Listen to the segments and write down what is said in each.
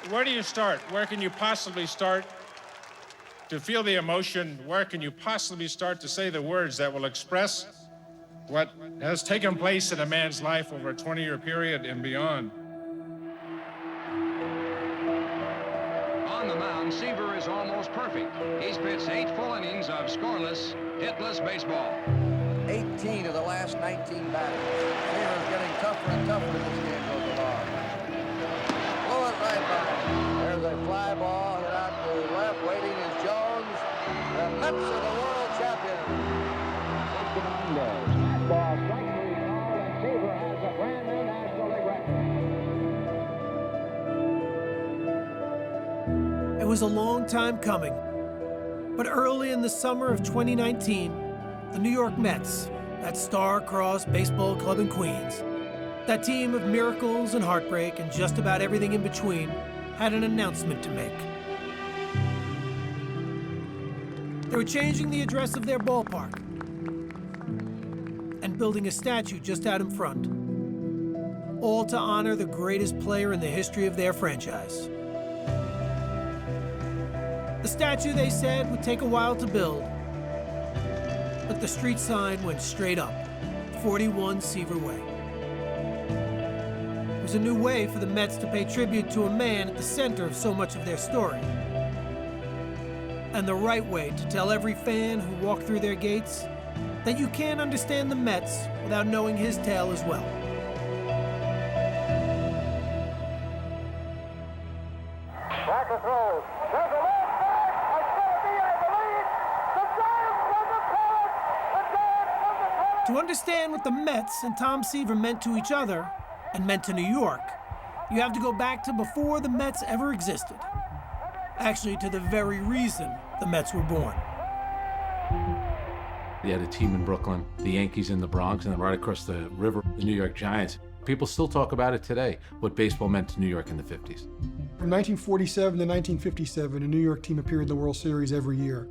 where do you start? Where can you possibly start to feel the emotion? Where can you possibly start to say the words that will express what has taken place in a man's life over a 20-year period and beyond? On the mound, Seaver is almost perfect. He's pitched 8 full innings of scoreless, hitless baseball. 18 of the last 19 batters. Seaver's getting tougher and tougher as this game goes along. Blow it right by. There's a fly ball hit out to the left. Waiting is Jones. The Mets are the world champions. 69 goes. Ball strike 3 call, and Seaver has a brand new National League record. It was a long time coming, but early in the summer of 2019, the New York Mets, that star-crossed baseball club in Queens, that team of miracles and heartbreak and just about everything in between, had an announcement to make. They were changing the address of their ballpark and building a statue just out in front, all to honor the greatest player in the history of their franchise. The statue, they said, would take a while to build, but the street sign went straight up, 41 Seaver Way. It was a new way for the Mets to pay tribute to a man at the center of so much of their story. And the right way to tell every fan who walked through their gates that you can't understand the Mets without knowing his tale as well. Back to throw. There's a left back. It's going to be, I believe, the Giants won the pennant. The Giants won the pennant. To understand what the Mets and Tom Seaver meant to each other and meant to New York, you have to go back to before the Mets ever existed. Actually, to the very reason the Mets were born. They had a team in Brooklyn, the Yankees in the Bronx, and then right across the river, the New York Giants. People still talk about it today, what baseball meant to New York in the 50s. From 1947 to 1957, a New York team appeared in the World Series every year.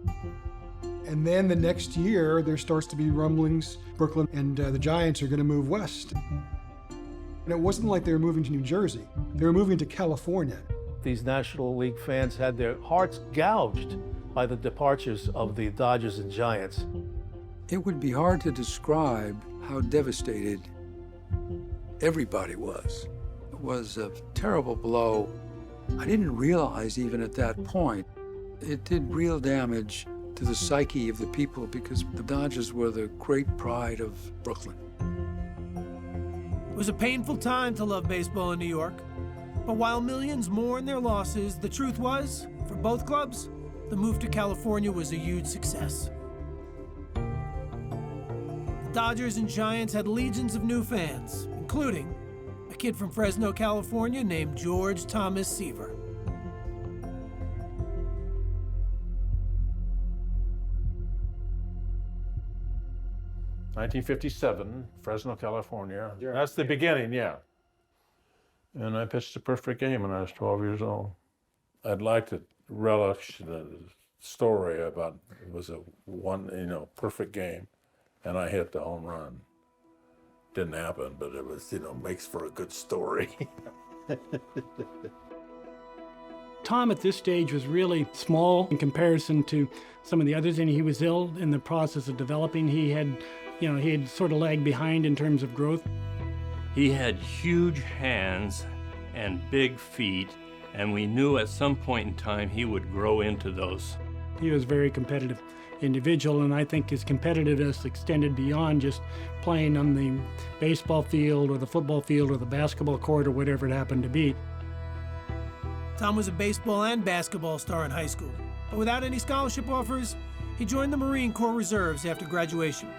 And then the next year, there starts to be rumblings. Brooklyn and the Giants are going to move west. And it wasn't like they were moving to New Jersey. They were moving to California. These National League fans had their hearts gouged by the departures of the Dodgers and Giants. It would be hard to describe how devastated everybody was. It was a terrible blow. I didn't realize even at that point, it did real damage to the psyche of the people because the Dodgers were the great pride of Brooklyn. It was a painful time to love baseball in New York. But while millions mourned their losses, the truth was, for both clubs, the move to California was a huge success. The Dodgers and Giants had legions of new fans, including a kid from Fresno, California named George Thomas Seaver. '57, Fresno, California. That's the beginning, yeah. And I pitched a perfect game when I was 12 years old. I'd like to relish the story about it was a perfect game, and I hit the home run. Didn't happen, but it was, makes for a good story. Tom at this stage was really small in comparison to some of the others, and he was ill in the process of developing. He had sort of lagged behind in terms of growth. He had huge hands and big feet, and we knew at some point in time he would grow into those. He was a very competitive individual, and I think his competitiveness extended beyond just playing on the baseball field or the football field or the basketball court or whatever it happened to be. Tom was a baseball and basketball star in high school, but without any scholarship offers, he joined the Marine Corps Reserves after graduation.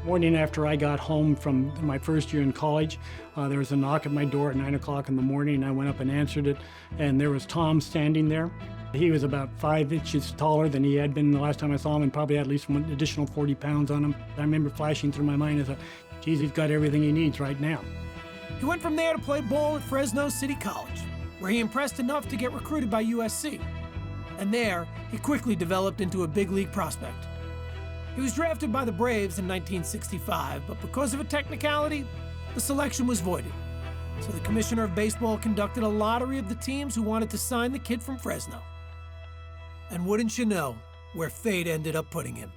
Morning after I got home from my first year in college, there was a knock at my door at 9 o'clock in the morning. I went up and answered it, and there was Tom standing there. He was about 5 inches taller than he had been the last time I saw him, and probably had at least one additional 40 pounds on him. I remember flashing through my mind, I thought, geez, he's got everything he needs right now. He went from there to play ball at Fresno City College, where he impressed enough to get recruited by USC. And there, he quickly developed into a big league prospect. He was drafted by the Braves in 1965, but because of a technicality, the selection was voided. So the commissioner of baseball conducted a lottery of the teams who wanted to sign the kid from Fresno. And wouldn't you know where fate ended up putting him?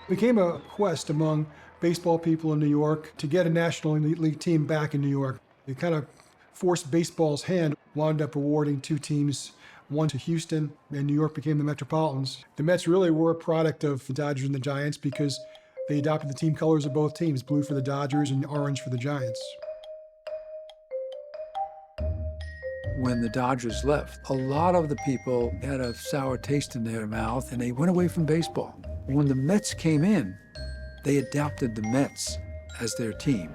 It became a quest among baseball people in New York to get a National League team back in New York. It kind of forced baseball's hand, wound up awarding two teams, one to Houston, and New York became the Metropolitans. The Mets really were a product of the Dodgers and the Giants because they adopted the team colors of both teams, blue for the Dodgers and orange for the Giants. When the Dodgers left, a lot of the people had a sour taste in their mouth and they went away from baseball. When the Mets came in, they adopted the Mets as their team.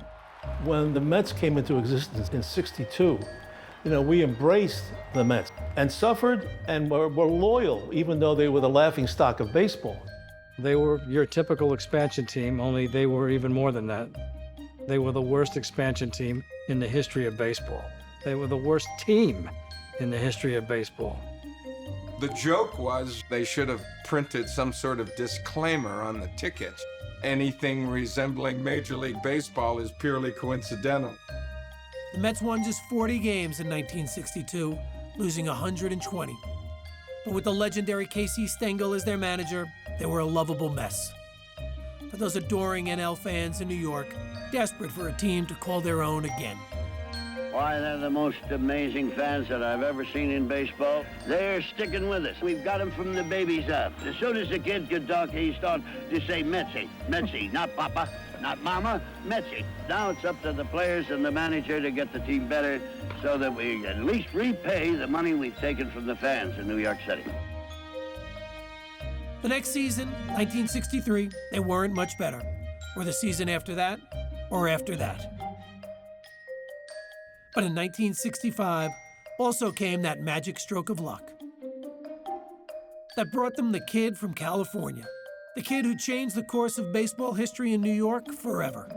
When the Mets came into existence in '62, we embraced the Mets and suffered and were loyal, even though they were the laughingstock of baseball. They were your typical expansion team, only they were even more than that. They were the worst expansion team in the history of baseball. They were the worst team in the history of baseball. The joke was they should have printed some sort of disclaimer on the tickets. Anything resembling Major League Baseball is purely coincidental. The Mets won just 40 games in 1962, losing 120. But with the legendary Casey Stengel as their manager, they were a lovable mess. For those adoring NL fans in New York, desperate for a team to call their own again. Why, they're the most amazing fans that I've ever seen in baseball. They're sticking with us. We've got them from the babies up. As soon as the kid could talk, he started to say Metsy, Metsy, not Papa, not Mama, Metsy. Now it's up to the players and the manager to get the team better so that we at least repay the money we've taken from the fans in New York City. The next season, 1963, they weren't much better. Or the season after that, or after that. But in 1965, also came that magic stroke of luck that brought them the kid from California, the kid who changed the course of baseball history in New York forever.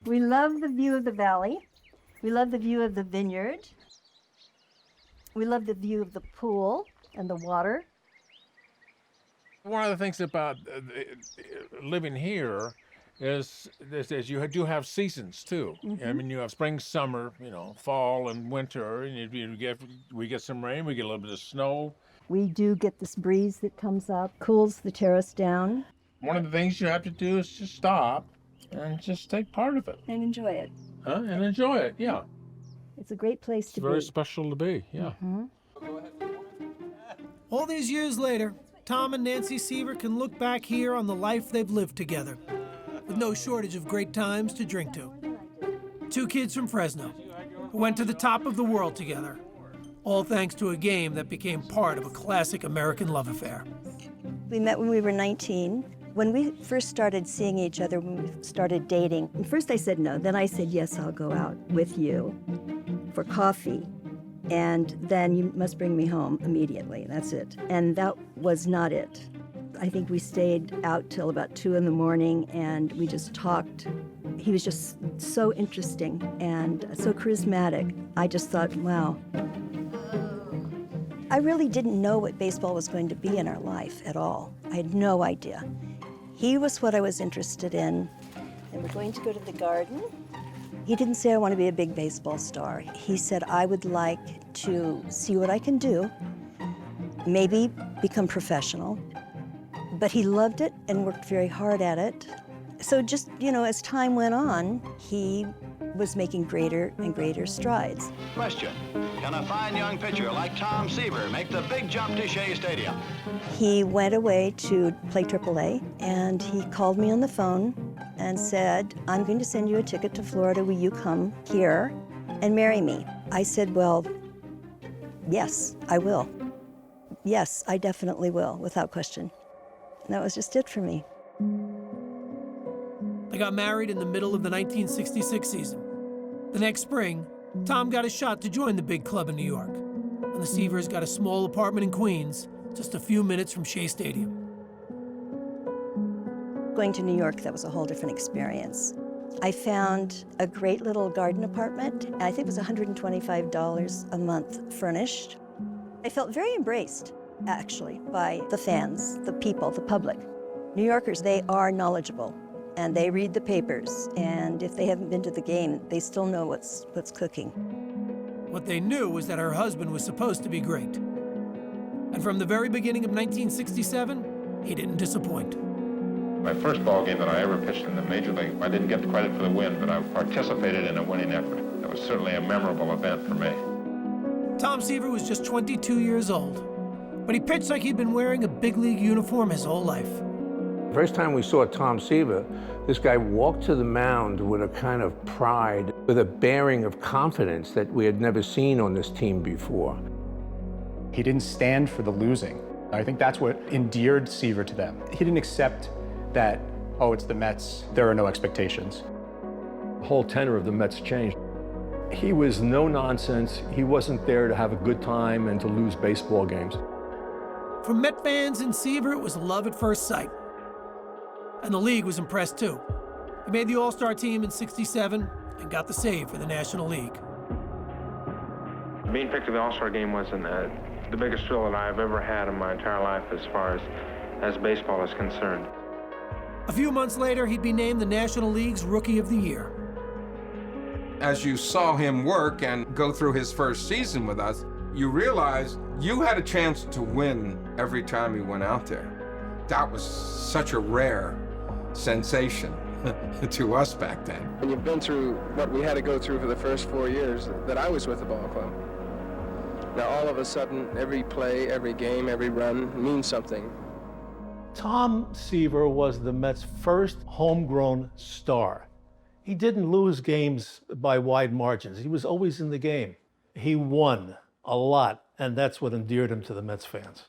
We love the view of the valley. We love the view of the vineyard. We love the view of the pool and the water. One of the things about living here is you do have seasons too. Mm-hmm. I mean, you have spring, summer, fall and winter, and we get some rain, we get a little bit of snow. We do get this breeze that comes up, cools the terrace down. One of the things you have to do is just stop and just take part of it. And enjoy it. And enjoy it, yeah. It's a great place to be. It's very special to be, yeah. Mm-hmm. All these years later, Tom and Nancy Seaver can look back here on the life they've lived together, with no shortage of great times to drink to. Two kids from Fresno who went to the top of the world together, all thanks to a game that became part of a classic American love affair. We met when we were 19. When we first started seeing each other, when we started dating, at first I said no, then I said, yes, I'll go out with you for coffee. And then you must bring me home immediately. That's it. And that was not it. I think we stayed out till about 2 in the morning and we just talked. He was just so interesting and so charismatic. I just thought, wow. I really didn't know what baseball was going to be in our life at all. I had no idea. He was what I was interested in. And we're going to go to the garden. He didn't say I want to be a big baseball star. He said I would like to see what I can do, maybe become professional. But he loved it and worked very hard at it. So just, as time went on, he was making greater and greater strides. Question, can a fine young pitcher like Tom Seaver make the big jump to Shea Stadium? He went away to play AAA, and he called me on the phone and said, I'm going to send you a ticket to Florida. Will you come here and marry me? I said, well, yes, I will. Yes, I definitely will, without question. And that was just it for me. They got married in the middle of the 1966 season. The next spring, Tom got a shot to join the big club in New York, and the Seavers got a small apartment in Queens, just a few minutes from Shea Stadium. Going to New York, that was a whole different experience. I found a great little garden apartment. I think it was $125 a month furnished. I felt very embraced, actually, by the fans, the people, the public. New Yorkers, they are knowledgeable, and they read the papers, and if they haven't been to the game, they still know what's cooking. What they knew was that her husband was supposed to be great. And from the very beginning of 1967, he didn't disappoint. My first ball game that I ever pitched in the major league, I didn't get the credit for the win, but I participated in a winning effort. It was certainly a memorable event for me. Tom Seaver was just 22 years old, but he pitched like he'd been wearing a big league uniform his whole life. The first time we saw Tom Seaver, this guy walked to the mound with a kind of pride, with a bearing of confidence that we had never seen on this team before. He didn't stand for the losing. I think that's what endeared Seaver to them. He didn't accept that, oh, it's the Mets, there are no expectations. The whole tenor of the Mets changed. He was no nonsense. He wasn't there to have a good time and to lose baseball games. For Met fans and Seaver, it was love at first sight. And the league was impressed too. He made the All-Star team in '67 and got the save for the National League. Being picked to the All-Star game wasn't the biggest thrill that I've ever had in my entire life as far as baseball is concerned. A few months later, he'd be named the National League's Rookie of the Year. As you saw him work and go through his first season with us, you realize you had a chance to win every time you went out there. That was such a rare sensation to us back then. And you've been through what we had to go through for the first 4 years that I was with the ball club. Now all of a sudden, every play, every game, every run means something. Tom Seaver was the Mets' first homegrown star. He didn't lose games by wide margins. He was always in the game. He won a lot, and that's what endeared him to the Mets fans.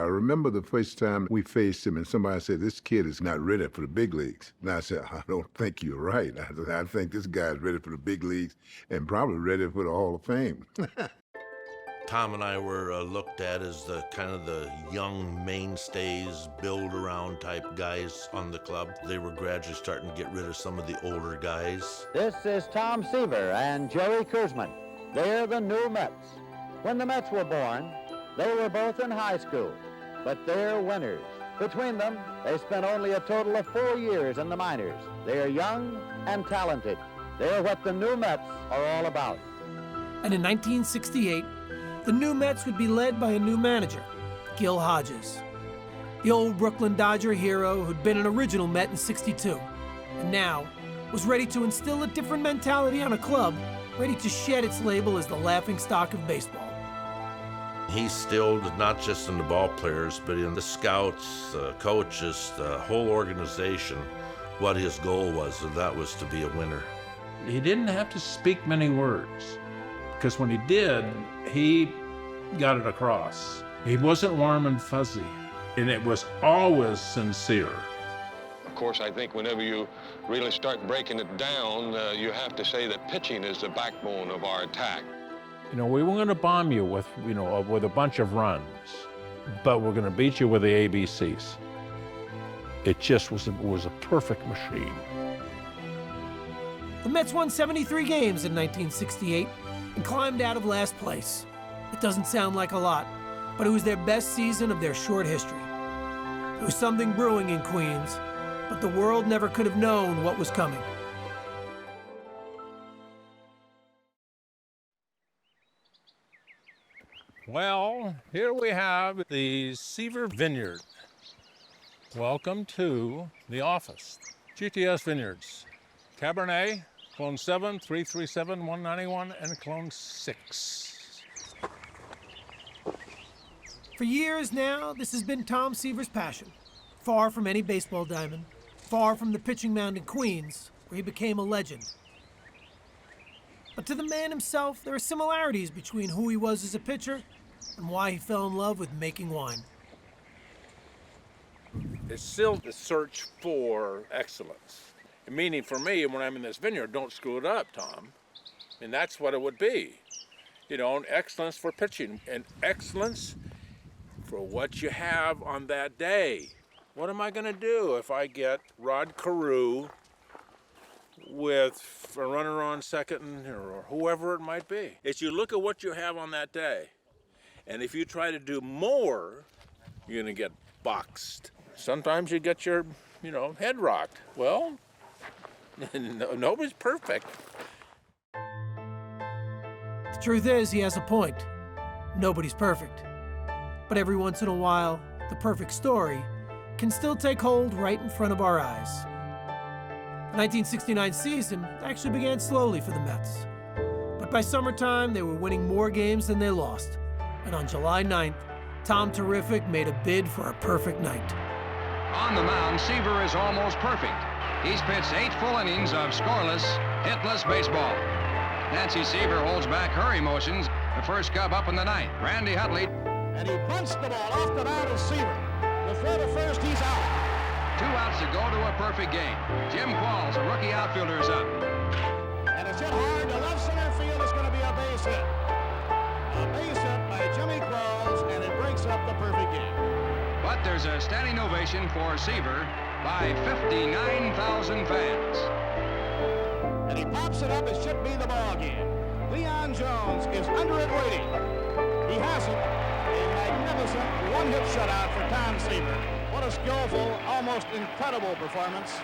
I remember the first time we faced him and somebody said, this kid is not ready for the big leagues. And I said, I don't think you're right. I think this guy's ready for the big leagues and probably ready for the Hall of Fame. Tom and I were looked at as the kind of the young mainstays, build-around type guys on the club. They were gradually starting to get rid of some of the older guys. This is Tom Seaver and Joey Kurzman. They're the new Mets. When the Mets were born, they were both in high school, but they're winners. Between them, they spent only a total of 4 years in the minors. They are young and talented. They're what the new Mets are all about. And in 1968, the new Mets would be led by a new manager, Gil Hodges. The old Brooklyn Dodger hero who'd been an original Met in '62, and now was ready to instill a different mentality on a club, ready to shed its label as the laughingstock of baseball. He instilled not just in the ball players, but in the scouts, the coaches, the whole organization, what his goal was, and that was to be a winner. He didn't have to speak many words, because when he did, he got it across. He wasn't warm and fuzzy, and it was always sincere. Of course, I think whenever you really start breaking it down, you have to say that pitching is the backbone of our attack. You know, we weren't going to bomb you with, with a bunch of runs, but we're going to beat you with the ABCs. It just was a perfect machine. The Mets won 73 games in 1968 and climbed out of last place. It doesn't sound like a lot, but it was their best season of their short history. There was something brewing in Queens, but the world never could have known what was coming. Well, here we have the Seaver Vineyard. Welcome to the office. GTS Vineyards. Cabernet, Clone 7, 337, 191, and Clone 6. For years now, this has been Tom Seaver's passion. Far from any baseball diamond, far from the pitching mound in Queens, where he became a legend. But to the man himself, there are similarities between who he was as a pitcher and why he fell in love with making wine. It's still the search for excellence. Meaning for me, when I'm in this vineyard, don't screw it up, Tom. And that's what it would be. And excellence for pitching and excellence for what you have on that day. What am I going to do if I get Rod Carew with a runner on second or whoever it might be? It's you look at what you have on that day. And if you try to do more, you're going to get boxed. Sometimes you get your, head rocked. Well, nobody's perfect. The truth is, he has a point. Nobody's perfect. But every once in a while, the perfect story can still take hold right in front of our eyes. The 1969 season actually began slowly for the Mets. But by summertime, they were winning more games than they lost. And on July 9th, Tom Terrific made a bid for a perfect night. On the mound, Seaver is almost perfect. He's pitched 8 full innings of scoreless, hitless baseball. Nancy Seaver holds back her emotions. The first Cub up in the ninth. Randy Hutley. And he bunts the ball off the bat of Seaver. The throw to first, he's out. 2 outs to go to a perfect game. Jim Qualls, a rookie outfielder, is up. And it's hit hard to left center field. It's going to be a base hit. A base hit by Jimmy Qualls, and it breaks up the perfect game. But there's a standing ovation for Seaver by 59,000 fans. And he pops it up. It should be the ball game. Leon Jones is under it waiting. He has it. A magnificent one-hit shutout for Tom Seaver. What a skillful, almost incredible performance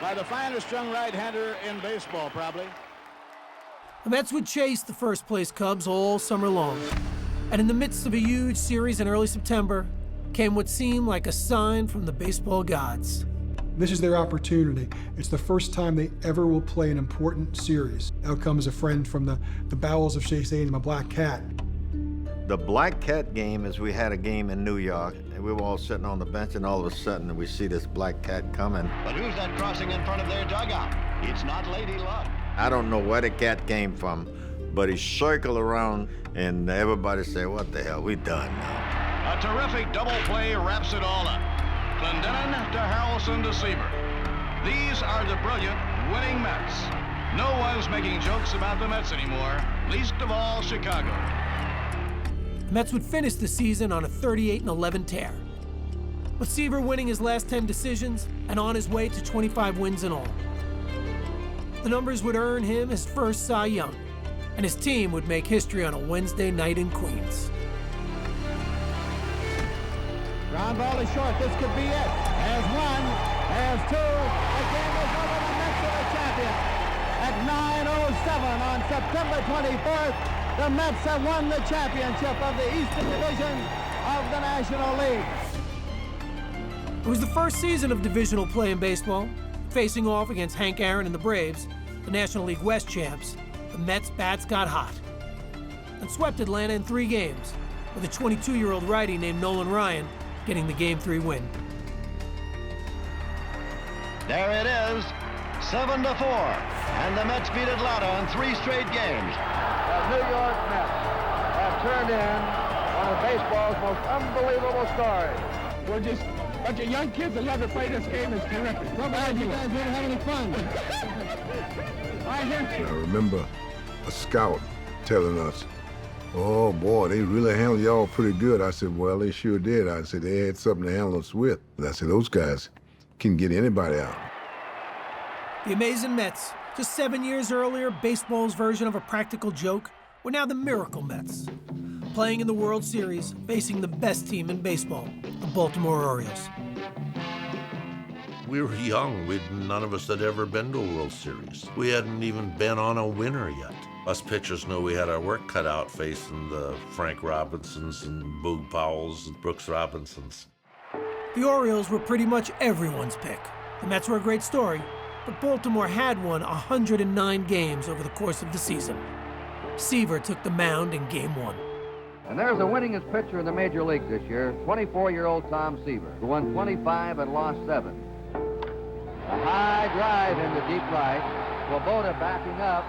by the finest young right-hander in baseball, probably. The Mets would chase the first-place Cubs all summer long. And in the midst of a huge series in early September came what seemed like a sign from the baseball gods. This is their opportunity. It's the first time they ever will play an important series. Out comes a friend from the bowels of Shea Stadium, a black cat. The black cat game is we had a game in New York, and we were all sitting on the bench, and all of a sudden we see this black cat coming. But who's that crossing in front of their dugout? It's not Lady Luck. I don't know where the cat came from, but he circled around, and everybody said, what the hell, we done now. A terrific double play wraps it all up. Clendenin to Harrelson to Seaver. These are the brilliant, winning Mets. No one's making jokes about the Mets anymore, least of all Chicago. The Mets would finish the season on a 38-11 tear, with Seaver winning his last 10 decisions and on his way to 25 wins in all. The numbers would earn him his first Cy Young, and his team would make history on a Wednesday night in Queens. Ground ball is short. This could be it. There's one. There's two. The game is over. The Mets are the champion. At 9:07 on September 24th, the Mets have won the championship of the Eastern Division of the National League. It was the first season of divisional play in baseball. Facing off against Hank Aaron and the Braves, the National League West champs, the Mets' bats got hot and swept Atlanta in 3 games, with a 22-year-old righty named Nolan Ryan getting the Game 3 win. There it is, 7-4, and the Mets beat Atlanta in 3 straight games. The New York Mets have turned in one of baseball's most unbelievable stories. We're just a bunch of young kids that love to play this game. It's terrific. Well, glad you guys are having fun. I remember a scout telling us, oh boy, they really handled y'all pretty good. I said, well, they sure did. I said, they had something to handle us with. I said, those guys can get anybody out. The amazing Mets, just 7 years earlier, baseball's version of a practical joke, were now the Miracle Mets, playing in the World Series, facing the best team in baseball, the Baltimore Orioles. We were young. None of us had ever been to a World Series. We hadn't even been on a winner yet. Us pitchers knew we had our work cut out facing the Frank Robinsons and Boog Powells and Brooks Robinsons. The Orioles were pretty much everyone's pick. The Mets were a great story, but Baltimore had won 109 games over the course of the season. Seaver took the mound in Game 1. And there's the winningest pitcher in the major leagues this year, 24-year-old Tom Seaver, who won 25 and lost 7. A high drive into deep right. Swoboda backing up,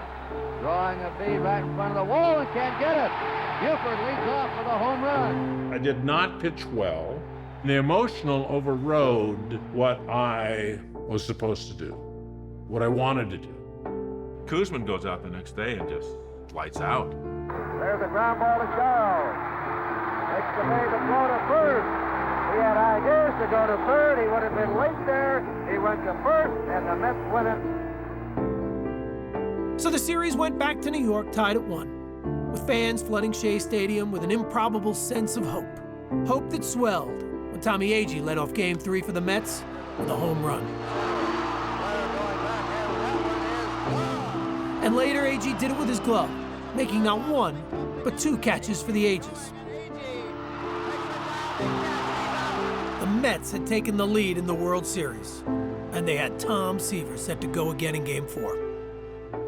drawing a bead right in front of the wall and can't get it. Buford leads off with a home run. I did not pitch well. The emotional overrode what I was supposed to do, what I wanted to do. Kuzman goes out the next day and just lights out. There's a ground ball to Charles. Makes the move to throw to first. He had ideas to go to third. He would have been late there. He went to first, and the Mets win it. So the series went back to New York tied at 1, with fans flooding Shea Stadium with an improbable sense of hope. Hope that swelled when Tommy Agee led off Game 3 for the Mets with a home run. And later, Agee did it with his glove, making not one, but 2 catches for the ages. The Mets had taken the lead in the World Series, and they had Tom Seaver set to go again in Game 4.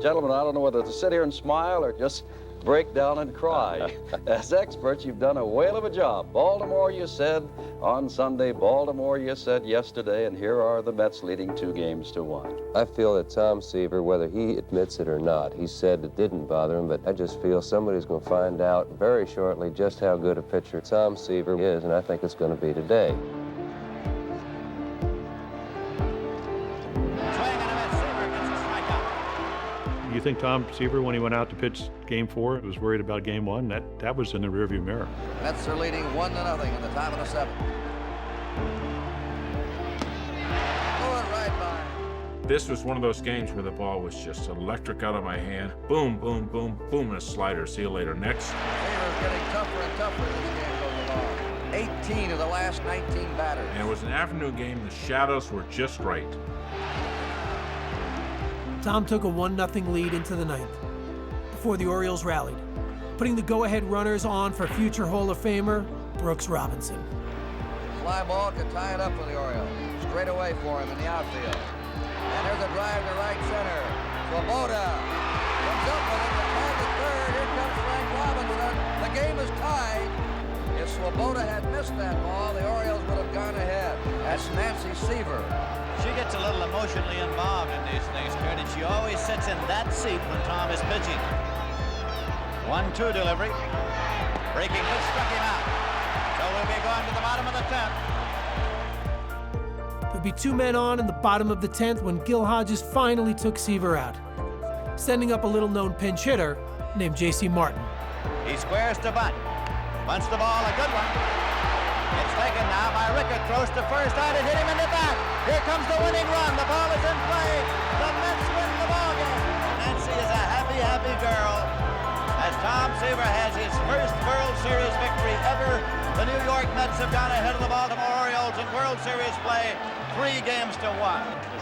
Gentlemen, I don't know whether to sit here and smile or just break down and cry. As experts, you've done a whale of a job. Baltimore, you said on Sunday. Baltimore, you said yesterday. And here are the Mets leading 2-1. I feel that Tom Seaver, whether he admits it or not, he said it didn't bother him, but I just feel somebody's going to find out very shortly just how good a pitcher Tom Seaver is, and I think it's going to be today. You think Tom Seaver, when he went out to pitch Game 4, was worried about Game 1? That was in the rearview mirror. Mets are leading 1-0 in the top of the 7th. Going right by. This was one of those games where the ball was just electric out of my hand. Boom, boom, boom, boom, and a slider. See you later. Next. Seaver's getting tougher and tougher as this game goes along. 18 of the last 19 batters. And it was an afternoon game. The shadows were just right. Tom took a 1-0 lead into the 9th before the Orioles rallied, putting the go-ahead runners on for future Hall of Famer Brooks Robinson. Fly ball can tie it up for the Orioles. Straight away for him in the outfield. And there's a drive to right center. Swoboda comes up with it, and to third. Here comes Frank Robinson. The game is tied. If Swoboda had missed that ball, the Orioles would have gone ahead. That's Nancy Seaver. She gets a little emotionally involved in these things, Kurt, and she always sits in that seat when Tom is pitching. 1-2 delivery. Breaking pitch struck him out. So we'll be going to the bottom of the 10th. There'd be 2 men on in the bottom of the 10th when Gil Hodges finally took Seaver out, sending up a little-known pinch hitter named J.C. Martin. He squares to bunt. Bunts the ball, a good one. It's taken now by Rickert, throws to first, out and hit him in the back. Here comes the winning run. The ball is in play. The Mets win the ball game. Nancy is a happy, happy girl as Tom Seaver has his first World Series victory ever. The New York Mets have gone ahead of the Baltimore Orioles in World Series play, 3-1.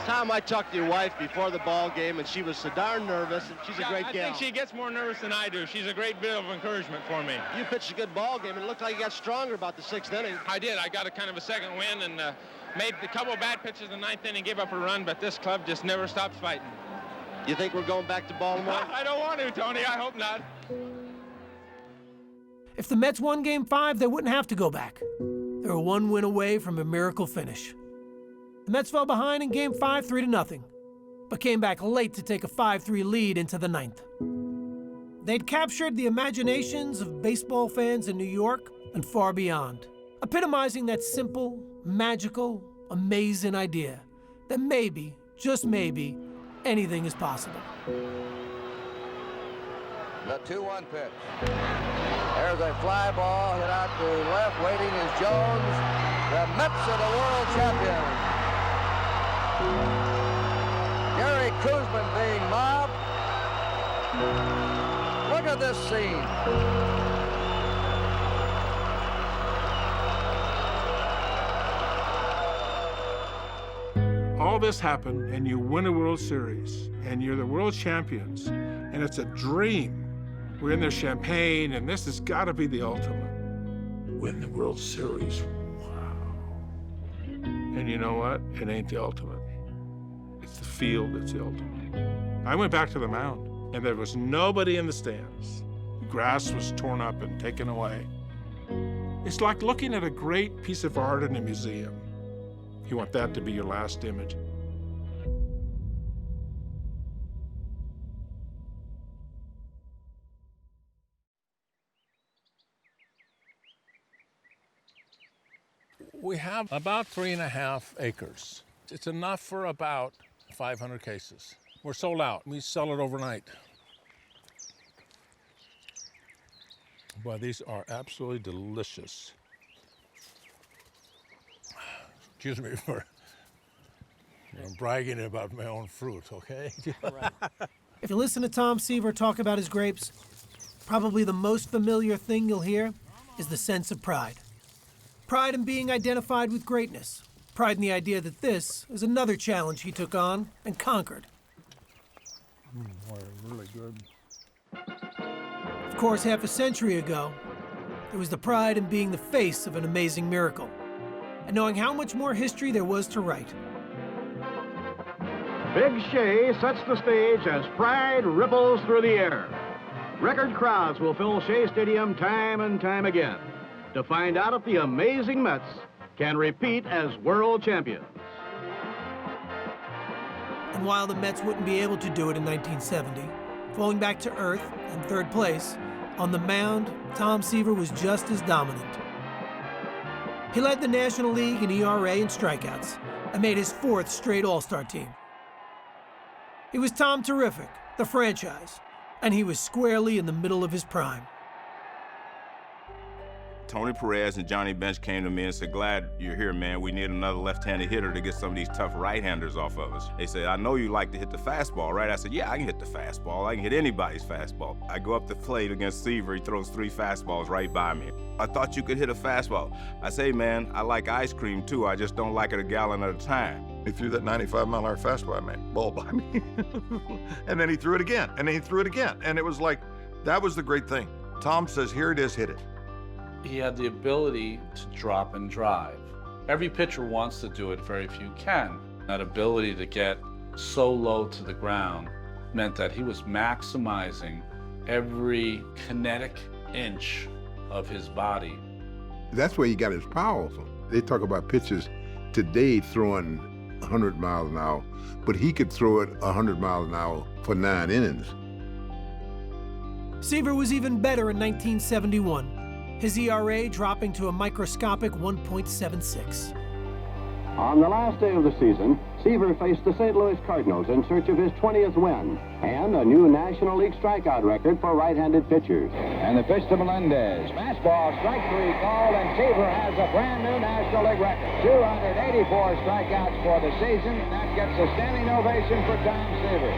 Tom, I talked to your wife before the ball game, and she was so darn nervous, and she's a great gal. I think she gets more nervous than I do. She's a great bit of encouragement for me. You pitched a good ball game, and it looked like you got stronger about the 6th inning. I did. I got a kind of a second win and made a couple of bad pitches in the 9th inning, gave up a run, but this club just never stops fighting. You think we're going back to Baltimore? I don't want to, Tony. I hope not. If the Mets won Game 5, they wouldn't have to go back. They were 1 win away from a miracle finish. The Mets fell behind in Game 5, 3-0, but came back late to take a 5-3 lead into the 9th. They'd captured the imaginations of baseball fans in New York and far beyond, epitomizing that simple, magical, amazing idea that maybe, just maybe, anything is possible. The 2-1 pitch. There's a fly ball hit out to left. Waiting is Jones. The Mets are the world champions. Gary Koosman being mobbed. Look at this scene. All this happened, and you win a World Series, and you're the world champions, and it's a dream. We're in there champagne, and this has got to be the ultimate. Win the World Series. Wow. And you know what? It ain't the ultimate. It's the field that's the ultimate. I went back to the mound, and there was nobody in the stands. The grass was torn up and taken away. It's like looking at a great piece of art in a museum. You want that to be your last image. We have about 3.5 acres. It's enough for about 500 cases. We're sold out. We sell it overnight. Boy, these are absolutely delicious. Excuse me for bragging about my own fruit, okay? If you listen to Tom Seaver talk about his grapes, probably the most familiar thing you'll hear is the sense of pride. Pride in being identified with greatness. Pride in the idea that this is another challenge he took on and conquered. Really good. Of course, half a century ago, it was the pride in being the face of an amazing miracle, and knowing how much more history there was to write. Big Shea sets the stage as pride ripples through the air. Record crowds will fill Shea Stadium time and time again to find out if the amazing Mets can repeat as world champions. And while the Mets wouldn't be able to do it in 1970, falling back to earth in third place, on the mound, Tom Seaver was just as dominant. He led the National League in ERA and strikeouts and made his 4th straight All-Star team. He was Tom Terrific, the franchise, and he was squarely in the middle of his prime. Tony Perez and Johnny Bench came to me and said, "Glad you're here, man. We need another left-handed hitter to get some of these tough right-handers off of us." They said, "I know you like to hit the fastball, right?" I said, "Yeah, I can hit the fastball. I can hit anybody's fastball." I go up the plate against Seaver. He throws 3 fastballs right by me. "I thought you could hit a fastball." I say, "Man, I like ice cream too. I just don't like it a gallon at a time." He threw that 95-mile-an-hour fastball at me, ball by me. And then he threw it again, and then he threw it again. And it was like, that was the great thing. Tom says, "Here it is, hit it." He had the ability to drop and drive. Every pitcher wants to do it, very few can. That ability to get so low to the ground meant that he was maximizing every kinetic inch of his body. That's where he got his power from. They talk about pitchers today throwing 100 miles an hour, but he could throw it 100 miles an hour for 9 innings. Seaver was even better in 1971, his ERA dropping to a microscopic 1.76. On the last day of the season, Seaver faced the St. Louis Cardinals in search of his 20th win and a new National League strikeout record for right-handed pitchers. And the pitch to Melendez. Fastball, strike 3 called, and Seaver has a brand new National League record. 284 strikeouts for the season. That gets a standing ovation for Tom Seaver.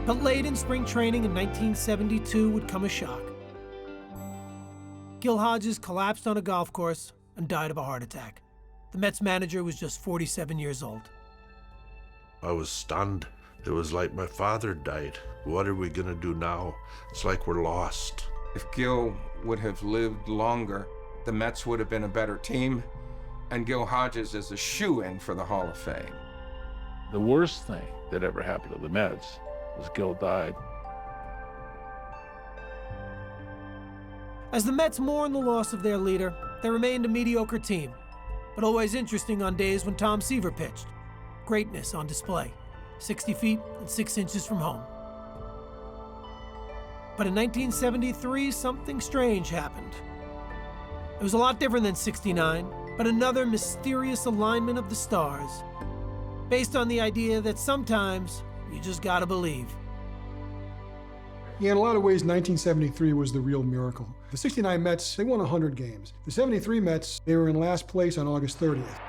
But late in spring training in 1972 would come a shock. Gil Hodges collapsed on a golf course and died of a heart attack. The Mets manager was just 47 years old. I was stunned. It was like my father died. What are we gonna do now? It's like we're lost. If Gil would have lived longer, the Mets would have been a better team, and Gil Hodges is a shoo-in for the Hall of Fame. The worst thing that ever happened to the Mets was Gil died. As the Mets mourned the loss of their leader, they remained a mediocre team, but always interesting on days when Tom Seaver pitched. Greatness on display, 60 feet and 6 inches from home. But in 1973, something strange happened. It was a lot different than '69, but another mysterious alignment of the stars, based on the idea that sometimes you just gotta believe. Yeah, in a lot of ways, 1973 was the real miracle. The '69 Mets, they won 100 games. The '73 Mets, they were in last place on August 30th.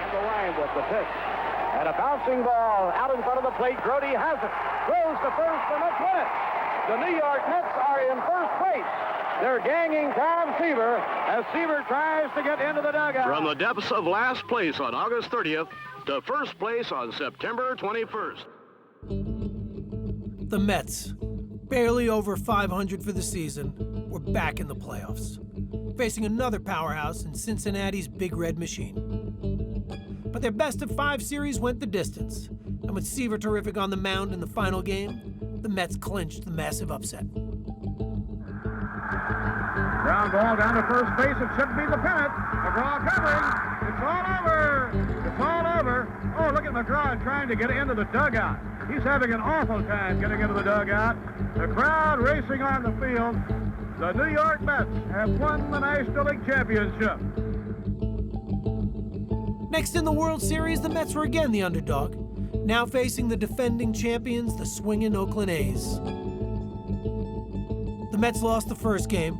And the line with the pitch. And a bouncing ball out in front of the plate. Grody has it. Throws to first, and Mets win it. The New York Mets are in first place. They're ganging Tom Seaver as Seaver tries to get into the dugout. From the depths of last place on August 30th to first place on September 21st. The Mets, barely over 500 for the season, were back in the playoffs, facing another powerhouse in Cincinnati's Big Red Machine. But their best-of-5 series went the distance, and with Seaver terrific on the mound in the final game, the Mets clinched the massive upset. Ground ball down to first base. It should be the pennant. McGraw covering. It's all over. It's all over. Oh, look at McGraw trying to get into the dugout. He's having an awful time getting into the dugout. The crowd racing on the field. The New York Mets have won the National League Championship. Next in the World Series, the Mets were again the underdog, now facing the defending champions, the swinging Oakland A's. The Mets lost the first game,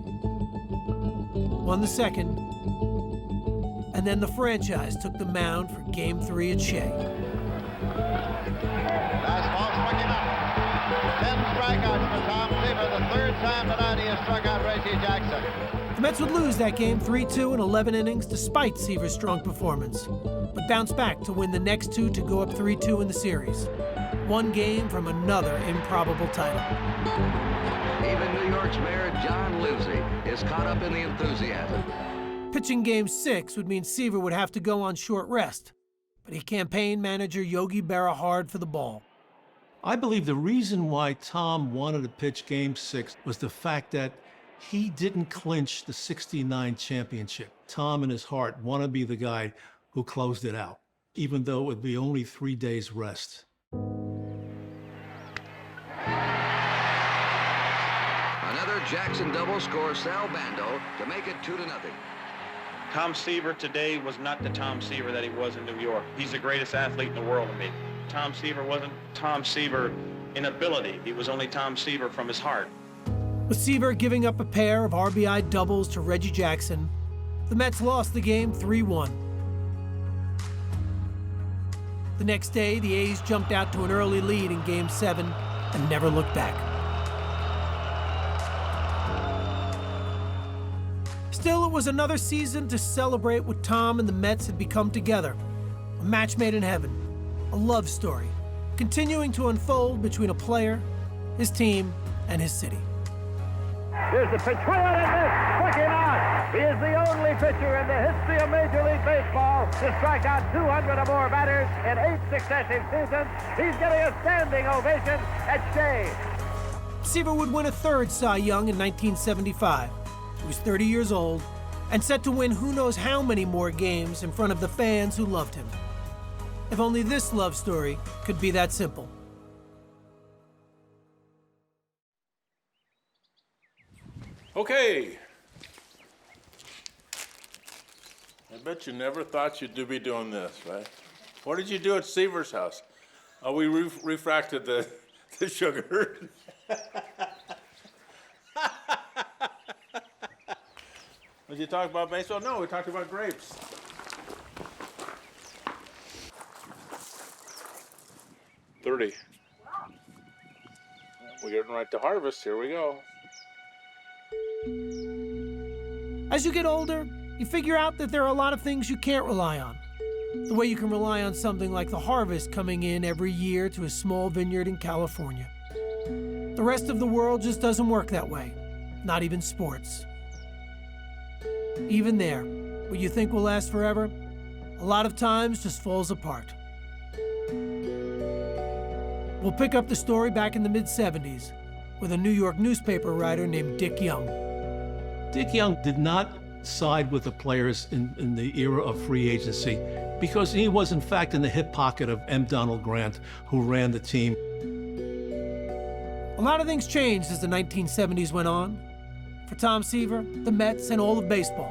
won the second, and then the franchise took the mound for Game 3 at Shea. Fastball swinging up. 10 strikeouts for Tom Seaver. the third time tonight he has struck out Reggie Jackson. The Mets would lose that game 3-2 in 11 innings despite Seaver's strong performance, but bounce back to win the next two to go up 3-2 in the series. One game from another improbable title. Even New York's Mayor John Lindsay is caught up in the enthusiasm. Pitching Game 6 would mean Seaver would have to go on short rest, but he campaigned manager Yogi Berra hard for the ball. I believe the reason why Tom wanted to pitch Game 6 was the fact that he didn't clinch the '69 championship. Tom, in his heart, wanted to be the guy who closed it out, even though it would be only 3 days rest. Another Jackson double scores Sal Bando to make it 2-0. Tom Seaver today was not the Tom Seaver that he was in New York. He's the greatest athlete in the world to me. Tom Seaver wasn't Tom Seaver in ability. He was only Tom Seaver from his heart. With Seaver giving up a pair of RBI doubles to Reggie Jackson, the Mets lost the game 3-1. The next day, the A's jumped out to an early lead in Game 7 and never looked back. Still, it was another season to celebrate what Tom and the Mets had become together. A match made in heaven, a love story, continuing to unfold between a player, his team, and his city. Here's the pitch. Swing on it, struck him out. He is the only pitcher in the history of Major League Baseball to strike out 200 or more batters in 8 successive seasons. He's getting a standing ovation at Shea. Seaver would win a third Cy Young in 1975. He was 30 years old and set to win who knows how many more games in front of the fans who loved him. If only this love story could be that simple. Okay. I bet you never thought you'd be doing this, right? What did you do at Seaver's house? Oh, we refracted the sugar. Did you talk about baseball? No, we talked about grapes. $30. We're getting right to harvest. Here we go. As you get older, you figure out that there are a lot of things you can't rely on. The way you can rely on something like the harvest coming in every year to a small vineyard in California. The rest of the world just doesn't work that way, not even sports. Even there, what you think will last forever, a lot of times just falls apart. We'll pick up the story back in the mid-'70s with a New York newspaper writer named Dick Young. Dick Young did not side with the players in the era of free agency because he was, in fact, in the hip pocket of M. Donald Grant, who ran the team. A lot of things changed as the 1970s went on. For Tom Seaver, the Mets, and all of baseball.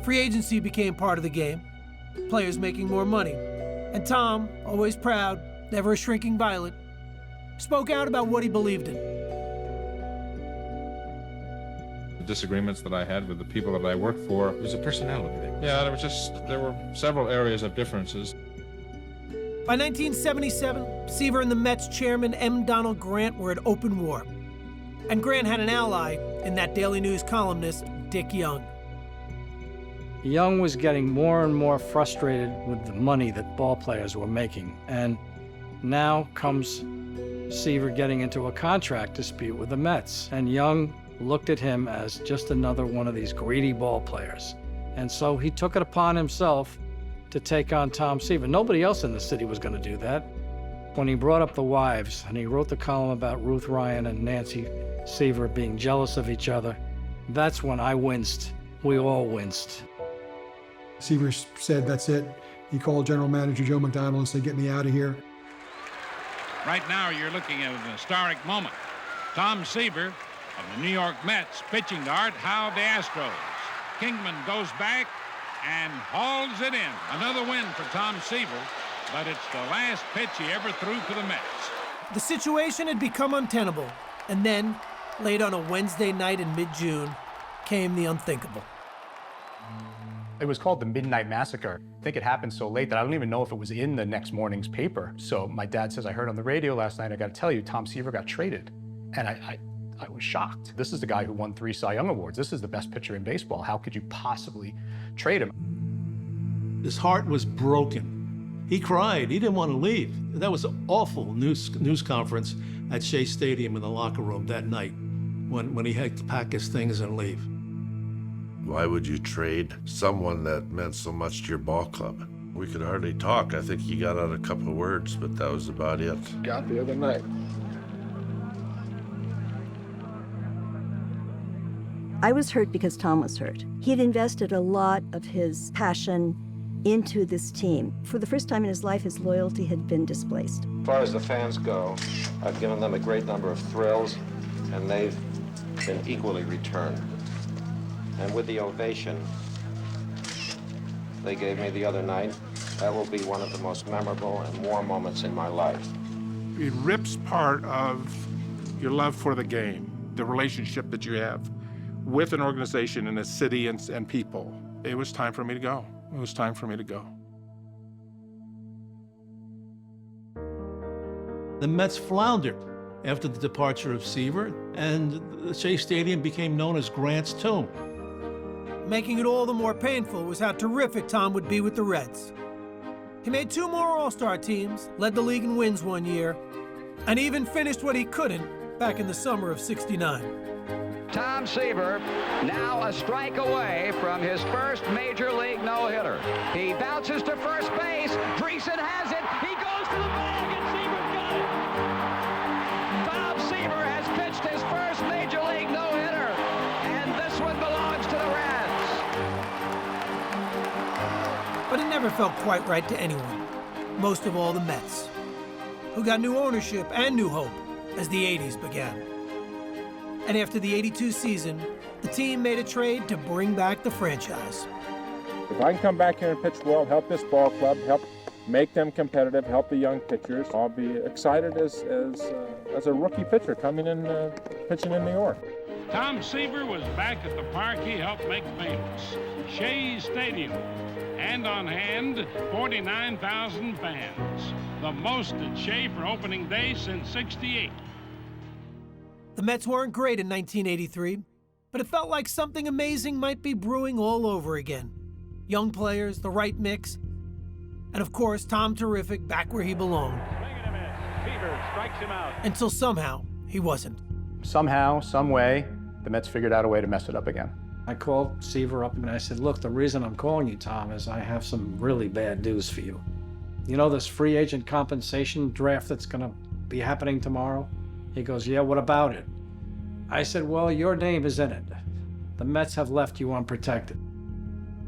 Free agency became part of the game, players making more money. And Tom, always proud, never a shrinking violet, spoke out about what he believed in. The disagreements that I had with the people that I worked for, it was a personality thing. Yeah, there were several areas of differences. By 1977, Seaver and the Mets chairman M. Donald Grant were at open war. And Grant had an ally in that Daily News columnist, Dick Young. Young was getting more and more frustrated with the money that ball players were making. And now comes Seaver getting into a contract dispute with the Mets. And Young looked at him as just another one of these greedy ball players. And so he took it upon himself to take on Tom Seaver. Nobody else in the city was going to do that. When he brought up the wives and he wrote the column about Ruth Ryan and Nancy Seaver being jealous of each other, that's when I winced. We all winced. Seaver said, that's it. He called General Manager Joe McDonald and said, get me out of here. Right now, you're looking at an historic moment. Tom Seaver of the New York Mets pitching to Art Howe of the Astros. Kingman goes back and hauls it in. Another win for Tom Seaver, but it's the last pitch he ever threw for the Mets. The situation had become untenable, and then, late on a Wednesday night in mid-June, came the unthinkable. It was called the Midnight Massacre. I think it happened so late that I don't even know if it was in the next morning's paper. So my dad says, I heard on the radio last night, I gotta tell you, Tom Seaver got traded. And I was shocked. This is the guy who won 3 Cy Young Awards. This is the best pitcher in baseball. How could you possibly trade him? His heart was broken. He cried. He didn't want to leave. That was an awful news conference at Shea Stadium in the locker room that night when he had to pack his things and leave. Why would you trade someone that meant so much to your ball club? We could hardly talk. I think he got out a couple of words, but that was about it. Got the other night. I was hurt because Tom was hurt. He had invested a lot of his passion into this team. For the first time in his life, his loyalty had been displaced. As far as the fans go, I've given them a great number of thrills, and they've been equally returned. And with the ovation they gave me the other night, that will be one of the most memorable and warm moments in my life. It rips part of your love for the game, the relationship that you have with an organization and a city and people. It was time for me to go. It was time for me to go. The Mets floundered after the departure of Seaver, and the Shea Stadium became known as Grant's tomb. Making it all the more painful was how terrific Tom would be with the Reds. He made 2 more All-Star teams, led the league in wins one year, and even finished what he couldn't back in the summer of '69. Tom Seaver now a strike away from his first major league no-hitter. He bounces to first base. Dreesen has it. He goes to the bag, and Seaver's got it. Tom Seaver has pitched his first major league no-hitter, and this one belongs to the Reds. But it never felt quite right to anyone, most of all the Mets, who got new ownership and new hope as the '80s began. And after the '82 season, the team made a trade to bring back the franchise. If I can come back here and pitch well, help this ball club, help make them competitive, help the young pitchers, I'll be excited as a rookie pitcher coming in, pitching in New York. Tom Seaver was back at the park he helped make famous, Shea Stadium, and on hand, 49,000 fans, the most at Shea for opening day since '68. The Mets weren't great in 1983, but it felt like something amazing might be brewing all over again. Young players, the right mix, and of course, Tom Terrific back where he belonged. Seaver strikes him out. Until somehow, he wasn't. Somehow, some way, the Mets figured out a way to mess it up again. I called Seaver up and I said, look, the reason I'm calling you, Tom, is I have some really bad news for you. You know this free agent compensation draft that's going to be happening tomorrow? He goes, yeah, what about it? I said, well, your name is in it. The Mets have left you unprotected.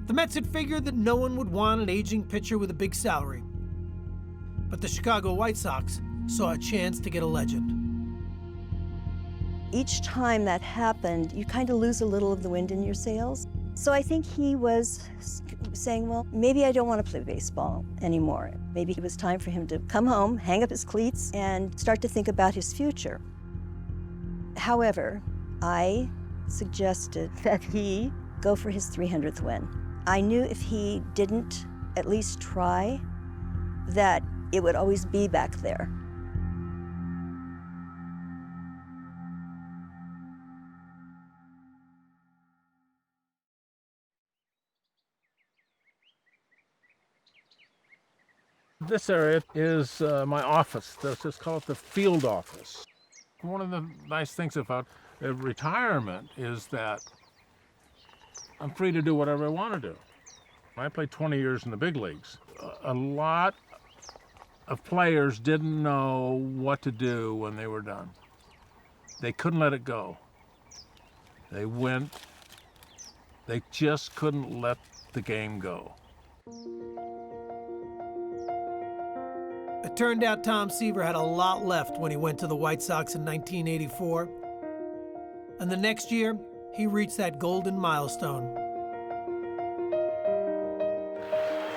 The Mets had figured that no one would want an aging pitcher with a big salary. But the Chicago White Sox saw a chance to get a legend. Each time that happened, you kind of lose a little of the wind in your sails. So I think he was saying, well, maybe I don't want to play baseball anymore. Maybe it was time for him to come home, hang up his cleats, and start to think about his future. However, I suggested that he go for his 300th win. I knew if he didn't at least try, that it would always be back there. This area is my office. Let's just call it the field office. One of the nice things about retirement is that I'm free to do whatever I want to do. I played 20 years in the big leagues. A lot of players didn't know what to do when they were done. They couldn't let it go. They just couldn't let the game go. It turned out Tom Seaver had a lot left when he went to the White Sox in 1984. And the next year, he reached that golden milestone.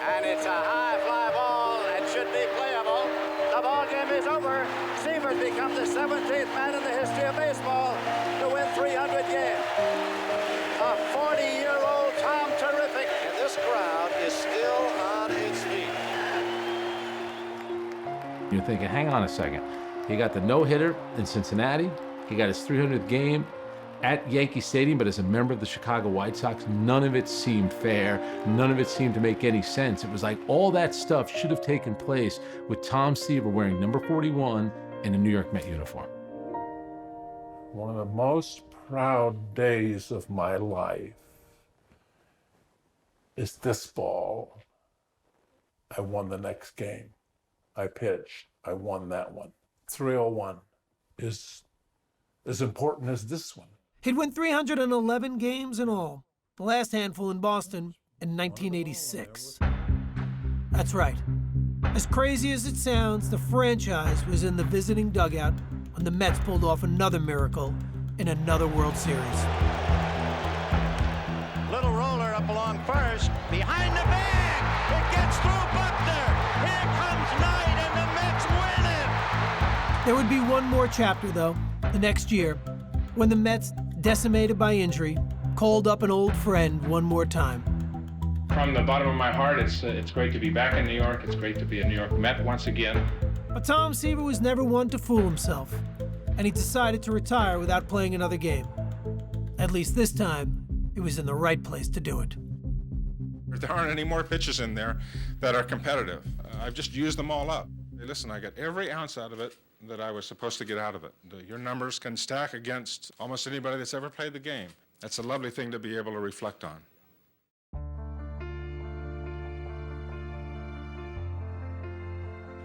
And it's a high fly ball and should be playable. The ball game is over. Seaver becomes the 17th man in the history of baseball to win 300 games. A 40-year-old Tom Terrific. And this crowd is still on its feet. You're thinking, hang on a second. He got the no-hitter in Cincinnati. He got his 300th game at Yankee Stadium, but as a member of the Chicago White Sox, none of it seemed fair. None of it seemed to make any sense. It was like all that stuff should have taken place with Tom Seaver wearing number 41 in a New York Met uniform. One of the most proud days of my life is this ball. I won the next game. I pitched. I won that one. 301 is as important as this one. He'd win 311 games in all, the last handful in Boston in 1986. That's right. As crazy as it sounds, the franchise was in the visiting dugout when the Mets pulled off another miracle in another World Series. Little roller up along first, behind the bag. It gets through Buckner. Here comes Knight, and the Mets win it. There would be one more chapter, though, the next year, when the Mets, decimated by injury, called up an old friend one more time. From the bottom of my heart, it's great to be back in New York. It's great to be a New York Met once again. But Tom Seaver was never one to fool himself, and he decided to retire without playing another game. At least this time, he was in the right place to do it. There aren't any more pitches in there that are competitive. I've just used them all up. Hey, listen, I got every ounce out of it that I was supposed to get out of it. Your numbers can stack against almost anybody that's ever played the game. That's a lovely thing to be able to reflect on.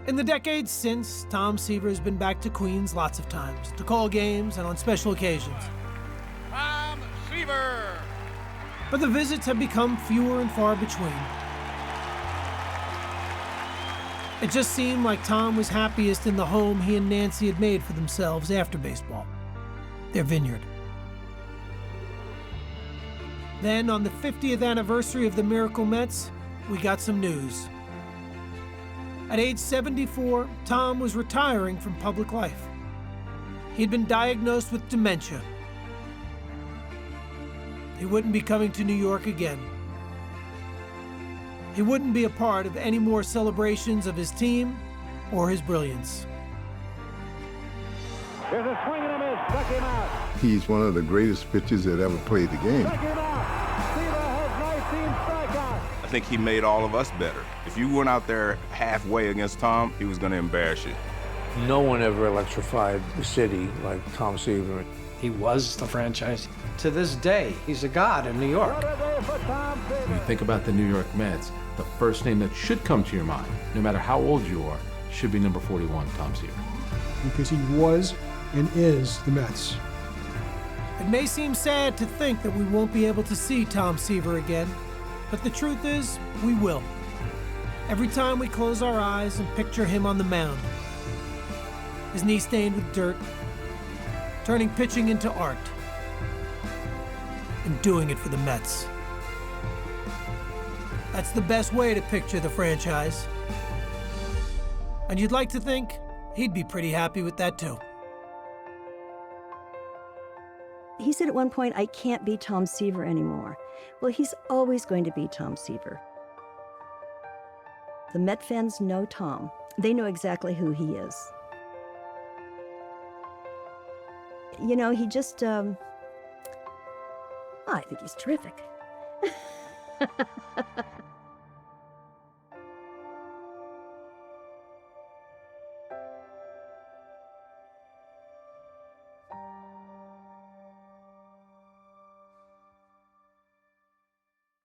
In the decades since, Tom Seaver has been back to Queens lots of times to call games and on special occasions. Tom Seaver. But the visits have become fewer and far between. It just seemed like Tom was happiest in the home he and Nancy had made for themselves after baseball, their vineyard. Then, on the 50th anniversary of the Miracle Mets, we got some news. At age 74, Tom was retiring from public life. He'd been diagnosed with dementia. He wouldn't be coming to New York again. He wouldn't be a part of any more celebrations of his team or his brilliance. There's a swing and a miss. Struck him out. He's one of the greatest pitchers that ever played the game. Struck him out. Seaver has 19 strikeouts. I think he made all of us better. If you went out there halfway against Tom, he was going to embarrass you. No one ever electrified the city like Tom Seaver. He was the franchise. To this day, he's a god in New York. When you think about the New York Mets, the first name that should come to your mind, no matter how old you are, should be number 41, Tom Seaver. Because he was and is the Mets. It may seem sad to think that we won't be able to see Tom Seaver again, but the truth is, we will. Every time we close our eyes and picture him on the mound, his knee stained with dirt, turning pitching into art, and doing it for the Mets. That's the best way to picture the franchise. And you'd like to think he'd be pretty happy with that too. He said at one point, I can't be Tom Seaver anymore. Well, he's always going to be Tom Seaver. The Met fans know Tom. They know exactly who he is. You know, he just, I think he's terrific.